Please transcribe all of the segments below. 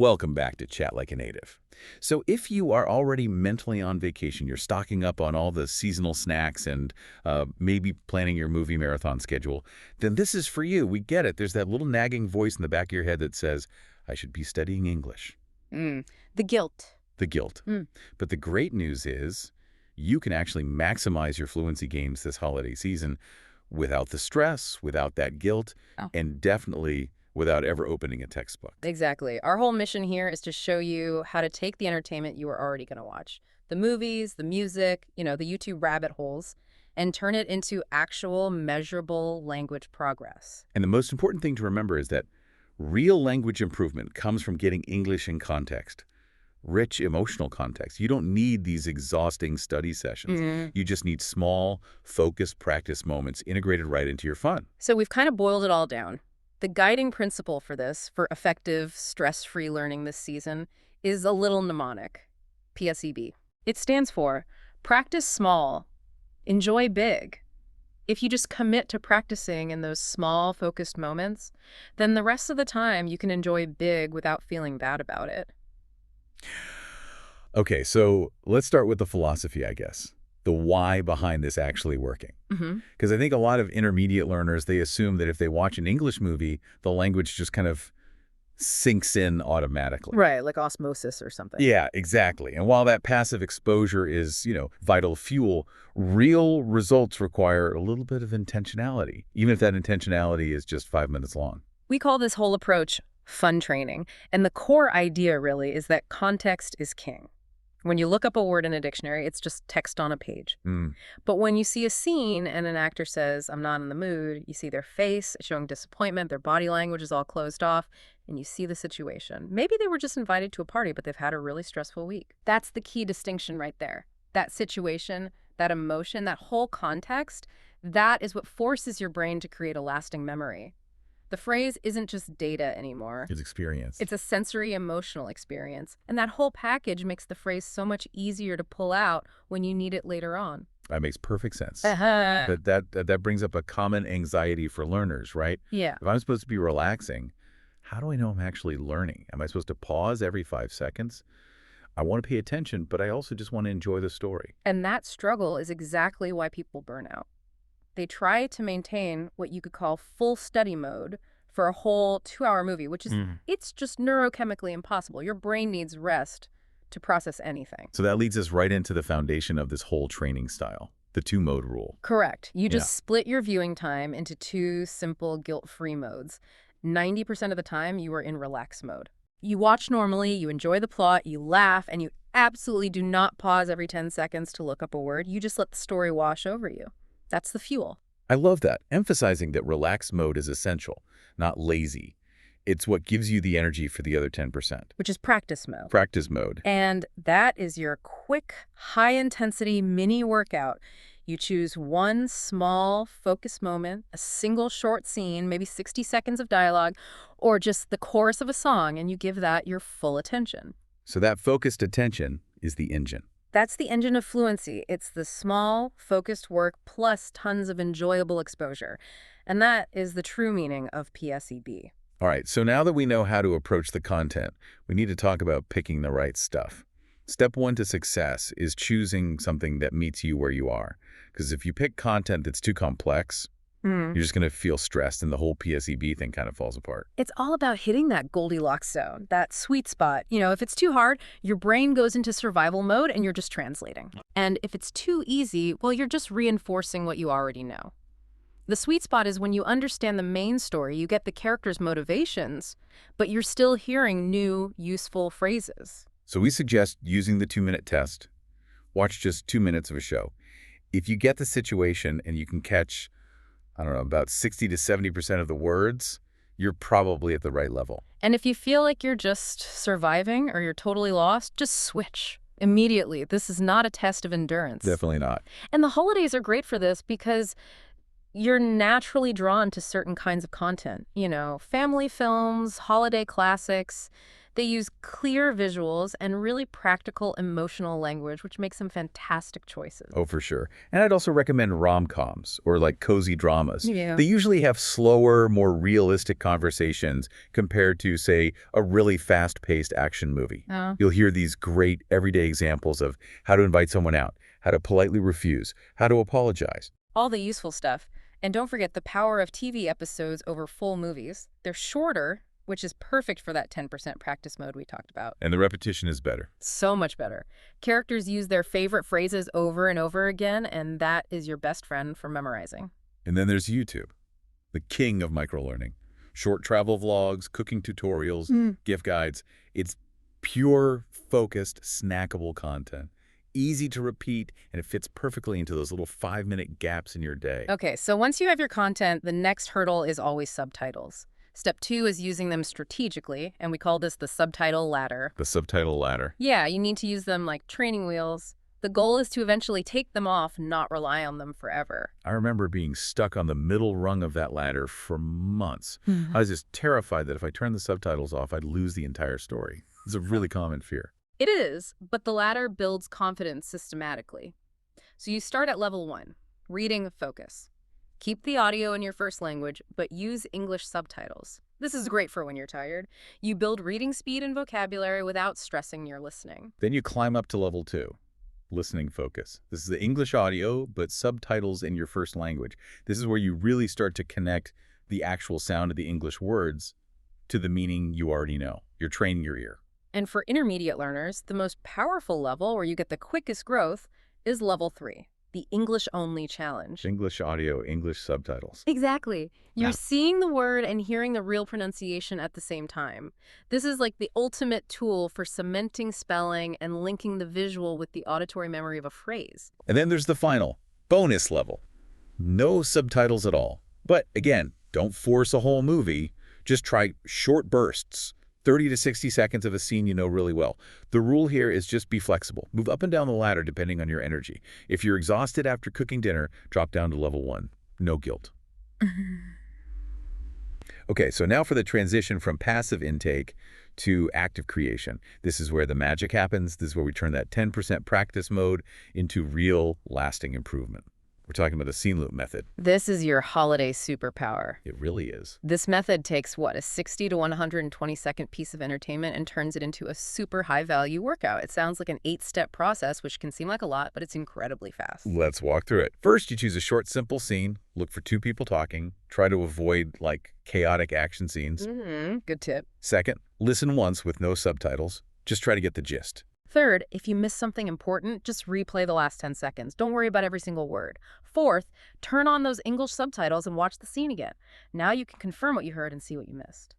Welcome back to Chat Like a Native. So if you are already mentally on vacation, you're stocking up on all the seasonal snacks and maybe planning your movie marathon schedule, then this is for you. We get it. There's that little nagging voice in the back of your head that says, I should be studying English. The guilt. The guilt. But the great news is you can actually maximize your fluency gains this holiday season without the stress, without that guilt, and definitely without ever opening a textbook. Exactly. Our whole mission here is to show you how to take the entertainment you are already going to watch, the movies, the music, the YouTube rabbit holes, and turn it into actual measurable language progress. And the most important thing to remember is that real language improvement comes from getting English in context, rich emotional context. You don't need these exhausting study sessions. You just need small, focused practice moments integrated right into your fun. So we've kind of boiled it all down. The guiding principle for this, for effective, stress-free learning this season, is a little mnemonic, PSEB. It stands for practice small, enjoy big. If you just commit to practicing in those small, focused moments, then the rest of the time you can enjoy big without feeling bad about it. Okay, so let's start with the philosophy, I guess. The why behind this actually working. Because I think a lot of intermediate learners, they assume that if they watch an English movie, the language just kind of sinks in automatically. Right, like osmosis or something. Yeah, exactly. And while that passive exposure is, vital fuel, real results require a little bit of intentionality, even if that intentionality is just 5 minutes long. We call this whole approach fun training. And the core idea really is that context is king. When you look up a word in a dictionary, it's just text on a page. But when you see a scene and an actor says, I'm not in the mood, you see their face showing disappointment, their body language is all closed off, and you see the situation. Maybe they were just invited to a party, but they've had a really stressful week. That's the key distinction right there. That situation, that emotion, that whole context, that is what forces your brain to create a lasting memory. The phrase isn't just data anymore. It's experience. It's a sensory emotional experience. And that whole package makes the phrase so much easier to pull out when you need it later on. That makes perfect sense. But that brings up a common anxiety for learners, right? Yeah. If I'm supposed to be relaxing, how do I know I'm actually learning? Am I supposed to pause every 5 seconds? I want to pay attention, but I also just want to enjoy the story. And that struggle is exactly why people burn out. They try to maintain what you could call full study mode for a whole 2-hour movie, which is, it's just neurochemically impossible. Your brain needs rest to process anything. So that leads us right into the foundation of this whole training style, the 2-mode rule. Correct. You just split your viewing time into 2 simple guilt-free modes. 90% of the time, you are in relax mode. You watch normally, you enjoy the plot, you laugh, and you absolutely do not pause every 10 seconds to look up a word. You just let the story wash over you. That's the fuel. I love that, emphasizing that relaxed mode is essential, not lazy. It's what gives you the energy for the other 10%. Which is practice mode. Practice mode. And that is your quick, high-intensity mini workout. You choose one small, focus moment, a single short scene, maybe 60 seconds of dialogue, or just the chorus of a song, and you give that your full attention. So that focused attention is the engine. That's the engine of fluency. It's the small, focused work plus tons of enjoyable exposure. And that is the true meaning of PSEB. All right, so now that we know how to approach the content, we need to talk about picking the right stuff. Step 1 to success is choosing something that meets you where you are. Because if you pick content that's too complex, you're just going to feel stressed and the whole PSEB thing kind of falls apart. It's all about hitting that Goldilocks zone, that sweet spot. If it's too hard, your brain goes into survival mode and you're just translating. And if it's too easy, well, you're just reinforcing what you already know. The sweet spot is when you understand the main story, you get the character's motivations, but you're still hearing new, useful phrases. So we suggest using the 2-minute test. Watch just 2 minutes of a show. If you get the situation and you can catch, about 60 to 70% of the words, you're probably at the right level. And if you feel like you're just surviving or you're totally lost, just switch immediately. This is not a test of endurance. Definitely not. And the holidays are great for this because you're naturally drawn to certain kinds of content. Family films, holiday classics. They use clear visuals and really practical emotional language, which makes them fantastic choices. Oh, for sure. And I'd also recommend rom-coms or like cozy dramas. Yeah. They usually have slower, more realistic conversations compared to, say, a really fast-paced action movie. Oh. You'll hear these great everyday examples of how to invite someone out, how to politely refuse, how to apologize. All the useful stuff. And don't forget the power of TV episodes over full movies. They're shorter, which is perfect for that 10% practice mode we talked about. And the repetition is better. So much better. Characters use their favorite phrases over and over again, and that is your best friend for memorizing. And then there's YouTube, the king of microlearning. Short travel vlogs, cooking tutorials, gift guides. It's pure, focused, snackable content. Easy to repeat, and it fits perfectly into those little 5-minute gaps in your day. Okay, so once you have your content, the next hurdle is always subtitles. Step 2 is using them strategically, and we call this the subtitle ladder. The subtitle ladder. Yeah, you need to use them like training wheels. The goal is to eventually take them off, not rely on them forever. I remember being stuck on the middle rung of that ladder for months. I was just terrified that if I turned the subtitles off, I'd lose the entire story. It's a really common fear. It is, but the ladder builds confidence systematically. So you start at level 1, reading focus. Keep the audio in your first language, but use English subtitles. This is great for when you're tired. You build reading speed and vocabulary without stressing your listening. Then you climb up to level 2, listening focus. This is the English audio, but subtitles in your first language. This is where you really start to connect the actual sound of the English words to the meaning you already know. You're training your ear. And for intermediate learners, the most powerful level where you get the quickest growth is level 3, the English-only challenge. English audio, English subtitles. Exactly. You're Yeah. seeing the word and hearing the real pronunciation at the same time. This is like the ultimate tool for cementing spelling and linking the visual with the auditory memory of a phrase. And then there's the final, bonus level. No subtitles at all. But again, don't force a whole movie. Just try short bursts. 30 to 60 seconds of a scene you know really well. The rule here is just be flexible. Move up and down the ladder depending on your energy. If you're exhausted after cooking dinner, drop down to level 1. No guilt. Okay, so now for the transition from passive intake to active creation. This is where the magic happens. This is where we turn that 10% practice mode into real, lasting improvement. We're talking about the scene loop method. This is your holiday superpower. It really is. This method takes, a 60 to 120-second piece of entertainment and turns it into a super high-value workout. It sounds like an 8-step process, which can seem like a lot, but it's incredibly fast. Let's walk through it. First, you choose a short, simple scene. Look for 2 people talking. Try to avoid, chaotic action scenes. Good tip. Second, listen once with no subtitles. Just try to get the gist. Third, if you miss something important, just replay the last 10 seconds. Don't worry about every single word. Fourth, turn on those English subtitles and watch the scene again. Now you can confirm what you heard and see what you missed.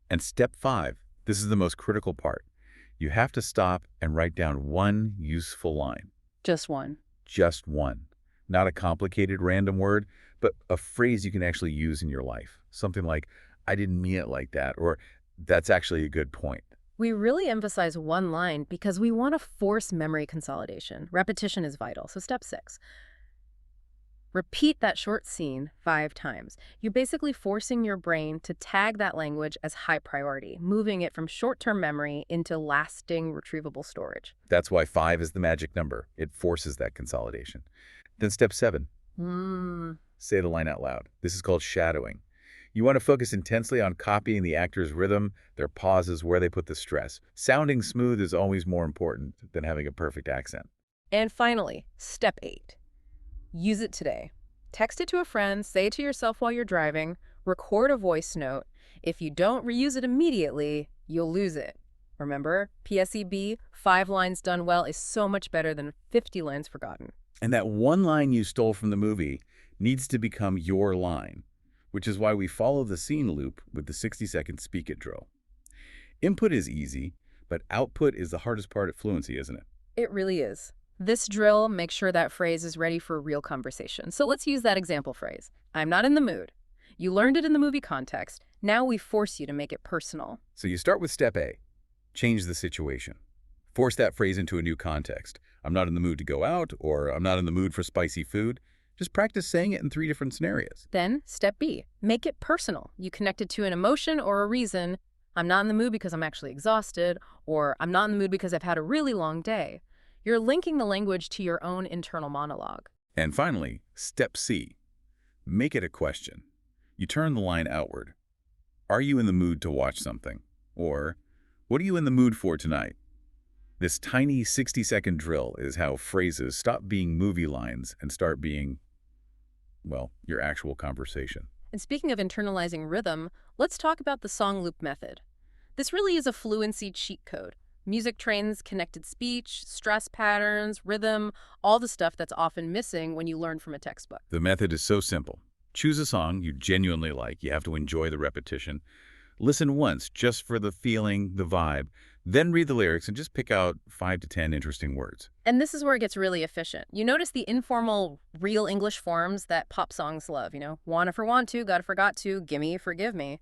And step 5, this is the most critical part. You have to stop and write down one useful line. Just one. Just one. Not a complicated random word, but a phrase you can actually use in your life. Something like, I didn't mean it like that, or that's actually a good point. We really emphasize one line because we want to force memory consolidation. Repetition is vital. So step 6. Repeat that short scene 5 times. You're basically forcing your brain to tag that language as high priority, moving it from short-term memory into lasting retrievable storage. That's why 5 is the magic number. It forces that consolidation. Then step 7. Say the line out loud. This is called shadowing. You want to focus intensely on copying the actor's rhythm, their pauses, where they put the stress. Sounding smooth is always more important than having a perfect accent. And finally, step 8. Use it today. Text it to a friend, say it to yourself while you're driving, record a voice note. If you don't reuse it immediately, you'll lose it. Remember, PSEB, 5 lines done well is so much better than 50 lines forgotten. And that one line you stole from the movie needs to become your line, which is why we follow the scene loop with the 60-second speak it drill. Input is easy, but output is the hardest part at Fluency, isn't it? It really is. This drill makes sure that phrase is ready for a real conversation. So let's use that example phrase. I'm not in the mood. You learned it in the movie context. Now we force you to make it personal. So you start with step A, change the situation. Force that phrase into a new context. I'm not in the mood to go out, or I'm not in the mood for spicy food. Just practice saying it in 3 different scenarios. Then, step B, make it personal. You connect it to an emotion or a reason. I'm not in the mood because I'm actually exhausted, or I'm not in the mood because I've had a really long day. You're linking the language to your own internal monologue. And finally, step C. Make it a question. You turn the line outward. Are you in the mood to watch something? Or, what are you in the mood for tonight? This tiny 60-second drill is how phrases stop being movie lines and start being, well, your actual conversation. And speaking of internalizing rhythm, let's talk about the song loop method. This really is a fluency cheat code. Music trains connected speech, stress patterns, rhythm, all the stuff that's often missing when you learn from a textbook. The method is so simple. Choose a song you genuinely like. You have to enjoy the repetition. Listen once just for the feeling, the vibe. Then read the lyrics and just pick out 5 to 10 interesting words. And this is where it gets really efficient. You notice the informal, real English forms that pop songs love, wanna for want to, gotta for got to, gimme, forgive me.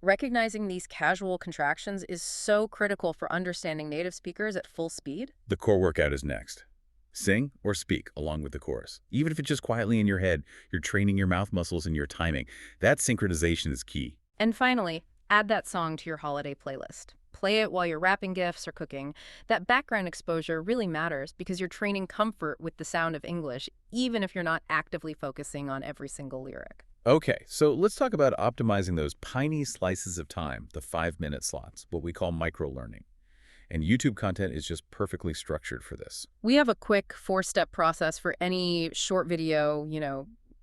Recognizing these casual contractions is so critical for understanding native speakers at full speed. The core workout is next. Sing or speak along with the chorus. Even if it's just quietly in your head, you're training your mouth muscles and your timing. That synchronization is key. And finally, add that song to your holiday playlist. Play it while you're wrapping gifts or cooking. That background exposure really matters because you're training comfort with the sound of English, even if you're not actively focusing on every single lyric. Okay, so let's talk about optimizing those tiny slices of time, the 5-minute slots, what we call micro-learning. And YouTube content is just perfectly structured for this. We have a quick 4-step process for any short video,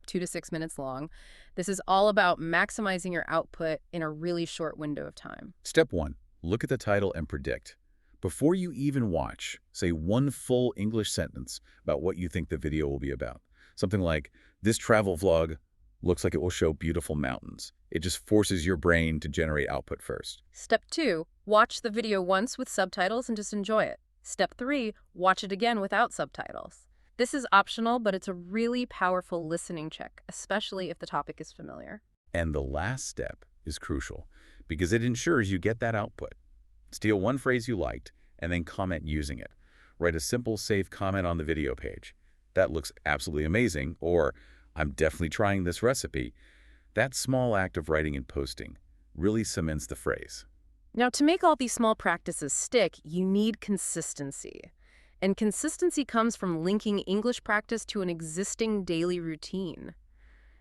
2 to 6 minutes long. This is all about maximizing your output in a really short window of time. Step 1, look at the title and predict. Before you even watch, say one full English sentence about what you think the video will be about. Something like, this travel vlog looks like it will show beautiful mountains. It just forces your brain to generate output first. Step 2, watch the video once with subtitles and just enjoy it. Step 3, watch it again without subtitles. This is optional, but it's a really powerful listening check, especially if the topic is familiar. And the last step is crucial because it ensures you get that output. Steal one phrase you liked and then comment using it. Write a simple, safe comment on the video page. That looks absolutely amazing, or I'm definitely trying this recipe. That small act of writing and posting really cements the phrase. Now, to make all these small practices stick, you need consistency. And consistency comes from linking English practice to an existing daily routine.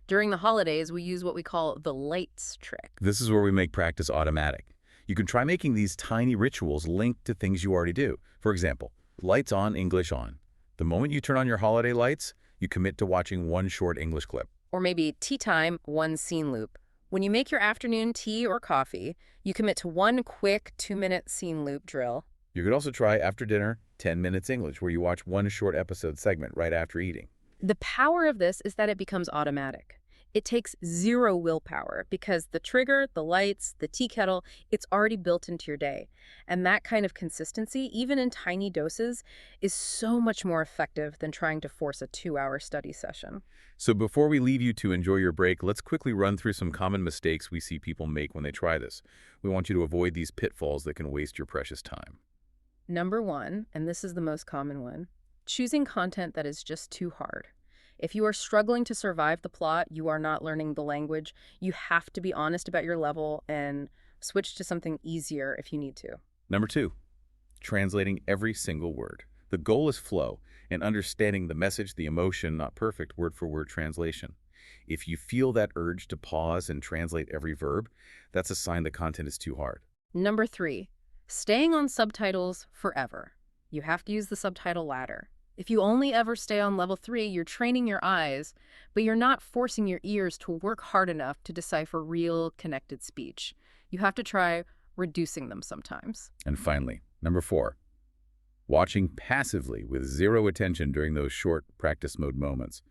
During the holidays, we use what we call the lights trick. This is where we make practice automatic. You can try making these tiny rituals linked to things you already do. For example, lights on, English on. The moment you turn on your holiday lights, you commit to watching one short English clip. Or maybe tea time, one scene loop. When you make your afternoon tea or coffee, you commit to one quick 2-minute scene loop drill. You could also try after dinner, 10 minutes English, where you watch one short episode segment right after eating. The power of this is that it becomes automatic. It takes zero willpower because the trigger, the lights, the tea kettle, it's already built into your day. And that kind of consistency, even in tiny doses, is so much more effective than trying to force a 2-hour study session. So before we leave you to enjoy your break, let's quickly run through some common mistakes we see people make when they try this. We want you to avoid these pitfalls that can waste your precious time. Number 1, and this is the most common one, choosing content that is just too hard. If you are struggling to survive the plot, you are not learning the language, you have to be honest about your level and switch to something easier if you need to. Number 2, translating every single word. The goal is flow and understanding the message, the emotion, not perfect word-for-word translation. If you feel that urge to pause and translate every verb, that's a sign the content is too hard. Number 3, staying on subtitles forever. You have to use the subtitle ladder. If you only ever stay on level 3, you're training your eyes, but you're not forcing your ears to work hard enough to decipher real connected speech. You have to try reducing them sometimes. And finally, number 4, watching passively with zero attention during those short practice mode moments.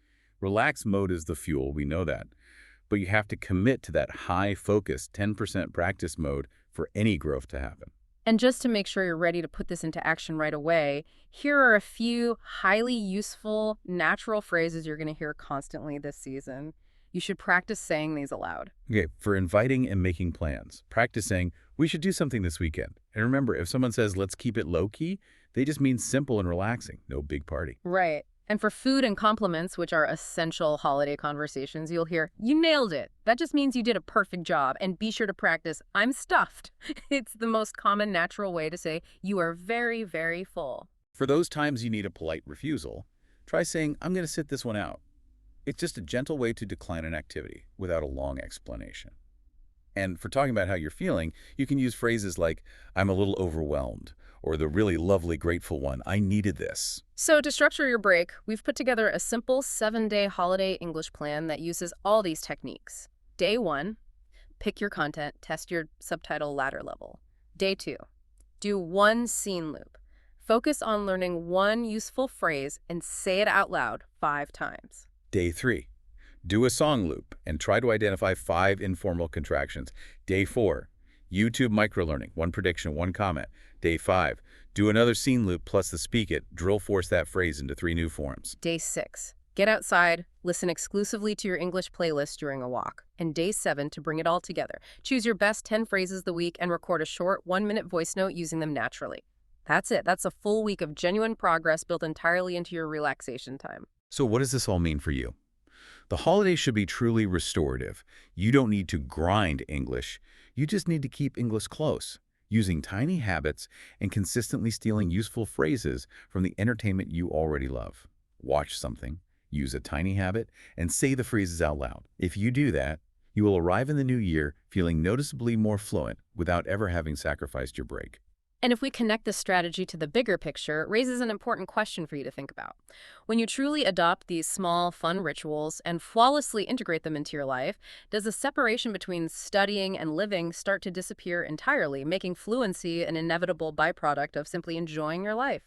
Relax mode is the fuel, we know that. But you have to commit to that high-focused 10% practice mode for any growth to happen. And just to make sure you're ready to put this into action right away, here are a few highly useful, natural phrases you're going to hear constantly this season. You should practice saying these aloud. Okay, for inviting and making plans, practice saying, we should do something this weekend. And remember, if someone says, let's keep it low-key, they just mean simple and relaxing, no big party. Right. And for food and compliments, which are essential holiday conversations, you'll hear, "You nailed it." That just means you did a perfect job. And be sure to practice, "I'm stuffed." It's the most common natural way to say you are very, very full. For those times you need a polite refusal, try saying, "I'm going to sit this one out." It's just a gentle way to decline an activity without a long explanation. And for talking about how you're feeling, you can use phrases like, "I'm a little overwhelmed," or the really lovely, grateful one, "I needed this." So to structure your break, we've put together a simple 7-day holiday English plan that uses all these techniques. Day 1, pick your content, test your subtitle ladder level. Day 2, do one scene loop. Focus on learning one useful phrase and say it out loud 5 times. Day 3, do a song loop and try to identify 5 informal contractions. Day 4, YouTube microlearning, 1 prediction, 1 comment. Day 5, do another scene loop plus the speak it, drill force that phrase into 3 new forms. Day 6, get outside, listen exclusively to your English playlist during a walk. And day 7, to bring it all together, choose your best 10 phrases the week and record a short 1-minute voice note using them naturally. That's it. That's a full week of genuine progress built entirely into your relaxation time. So what does this all mean for you? The holidays should be truly restorative. You don't need to grind English. You just need to keep English close, using tiny habits and consistently stealing useful phrases from the entertainment you already love. Watch something, use a tiny habit, and say the phrases out loud. If you do that, you will arrive in the new year feeling noticeably more fluent without ever having sacrificed your break. And if we connect this strategy to the bigger picture, it raises an important question for you to think about. When you truly adopt these small, fun rituals and flawlessly integrate them into your life, does the separation between studying and living start to disappear entirely, making fluency an inevitable byproduct of simply enjoying your life?